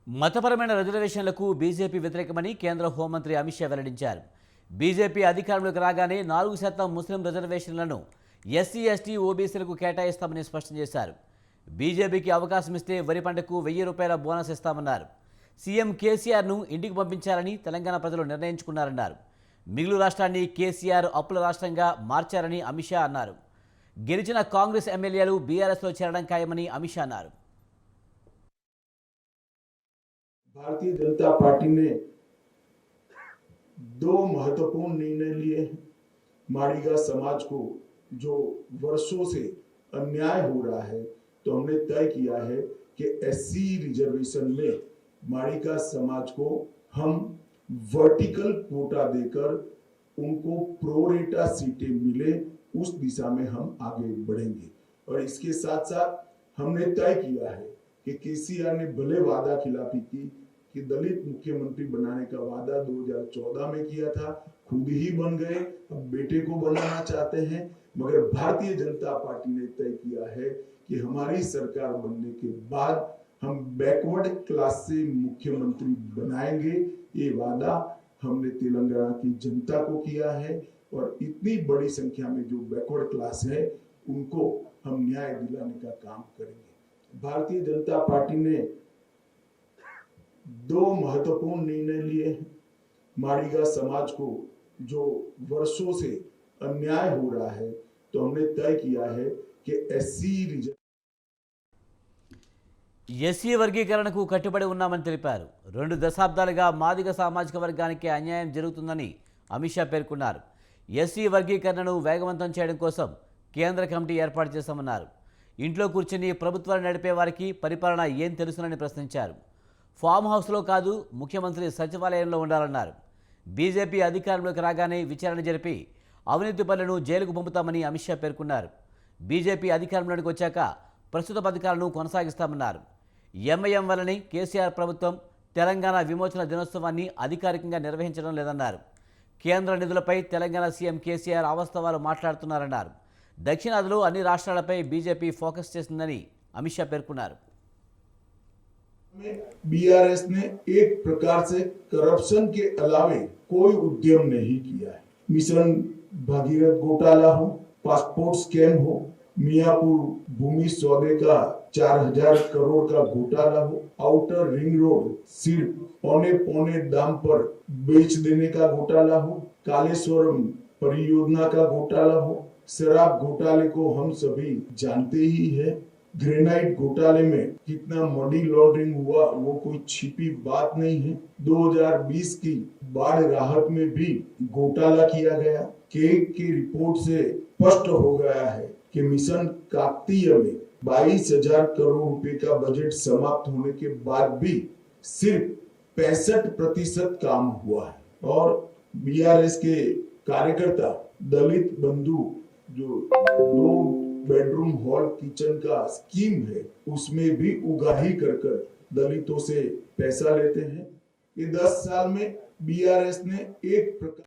మతపరమైన రిజర్వేషన్లకు బీజేపీ వ్యతిరేకమని కేంద్ర హోంమంత్రి అమిత్ షా వెల్లడించారు. బీజేపీ అధికారంలోకి రాగానే 4% ముస్లిం రిజర్వేషన్లను ఎస్సీ, ఎస్టీ, ఓబీసీలకు కేటాయిస్తామని స్పష్టం చేశారు. బీజేపీకి అవకాశం ఇస్తే వరి పంటకు ₹1000 బోనస్ ఇస్తామన్నారు. సీఎం కేసీఆర్ను ఇంటికి పంపించాలని తెలంగాణ ప్రజలు నిర్ణయించుకున్నారన్నారు. మిగులు రాష్ట్రాన్ని కేసీఆర్ అప్పుల రాష్ట్రంగా మార్చారని అమిత్ షా అన్నారు. గెలిచిన కాంగ్రెస్ ఎమ్మెల్యేలు బీఆర్ఎస్లో చేరడం ఖాయమని అమిత్ షా అన్నారు. भारतीय जनता पार्टी ने दो महत्वपूर्ण निर्णय लिए। माड़ीगा समाज को जो वर्षों से अन्याय हो रहा है, तो हमने तय किया है कि एससी रिजर्वेशन में माड़ीगा समाज को हम वर्टिकल कोटा देकर उनको प्रोरेटा सीटें मिले, उस दिशा में हम आगे बढ़ेंगे। और इसके साथ साथ हमने तय किया है कि केसीआर ने भले वादा खिलाफी की कि दलित मुख्यमंत्री बनाने का वादा 2014 में किया था, खुद ही बन गए, अब बेटे को बनाना चाहते हैं। मगर भारतीय जनता पार्टी ने तय किया है कि हमारी सरकार बनने के बाद हम बैकवर्ड क्लास से मुख्यमंत्री बनाएंगे। ये वादा हमने तेलंगाना की जनता को किया है और इतनी बड़ी संख्या में जो बैकवर्ड क्लास है उनको हम न्याय दिलाने का काम करेंगे। भारतीय जनता पार्टी ने दो महत्वपूर्ण निर्णय लिए। माड़ीगा समाज को जो वर्षों से अन्याय हो रहा है, तो हमने तय किया है कि ఎస్సీ వర్గీకరణకు కట్టుబడి ఉన్నామని తెలిపారు. 2 దశాబ్దాలుగా మాదిగ సామాజిక వర్గానికి అన్యాయం జరుగుతుందని అమిత్ షా పేర్కొన్నారు. ఎస్సీ వర్గీకరణను వేగవంతం చేయడం కోసం కేంద్ర కమిటీ ఏర్పాటు చేశామన్నారు. ఇంట్లో కూర్చుని ప్రభుత్వాన్ని నడిపే వారికి పరిపాలన ఏం తెలుసునని ప్రశ్నించారు. ఫామ్ హౌస్లో కాదు, ముఖ్యమంత్రి సచివాలయంలో ఉండాలన్నారు. బీజేపీ అధికారంలోకి రాగానే విచారణ జరిపి అవినీతి పనులను జైలుకు పంపుతామని అమిత్ షా పేర్కొన్నారు. బీజేపీ అధికారంలోకి వచ్చాక ప్రస్తుత పథకాలను కొనసాగిస్తామన్నారు. ఎంఐఎం వల్లనే కేసీఆర్ ప్రభుత్వం తెలంగాణ విమోచన దినోత్సవాన్ని అధికారికంగా నిర్వహించడం లేదన్నారు. కేంద్ర నిధులపై తెలంగాణ సీఎం కేసీఆర్ అవాస్తవాలు మాట్లాడుతున్నారన్నారు. దక్షిణాదిలో అన్ని రాష్ట్రాలపై బీజేపీ ఫోకస్ చేసిందని అమిత్ షా పేర్కొన్నారు. बीआरएस ने एक प्रकार से करप्शन के अलावे कोई उद्यम नहीं किया है। मिशन भागीरथ घोटाला हो, पासपोर्ट स्कैम हो, मियापुर भूमि सौदे का 4000 करोड़ का घोटाला हो, आउटर रिंग रोड सिर्फ पौने दाम पर बेच देने का घोटाला हो, कालेश्वरम परियोजना का घोटाला हो, शराब घोटाले को हम सभी जानते ही है। ग्रेनाइट घोटाले में कितना मनी लॉन्ड्रिंग हुआ वो कोई छिपी बात नहीं है। 2020 की बाढ़ राहत में भी घोटाला किया गया। केक की रिपोर्ट से स्पष्ट हो गया है कि मिशन काकतीय में 22,000 करोड़ रुपए का बजट समाप्त होने के बाद भी सिर्फ 65% काम हुआ है। और बीआरएस के कार्यकर्ता दलित बंधु जो 2 बेडरूम हॉल किचन का स्कीम है, उसमें भी उगाही कर दलितों से पैसा लेते हैं। ये 10 साल में बीआरएस ने एक प्रकार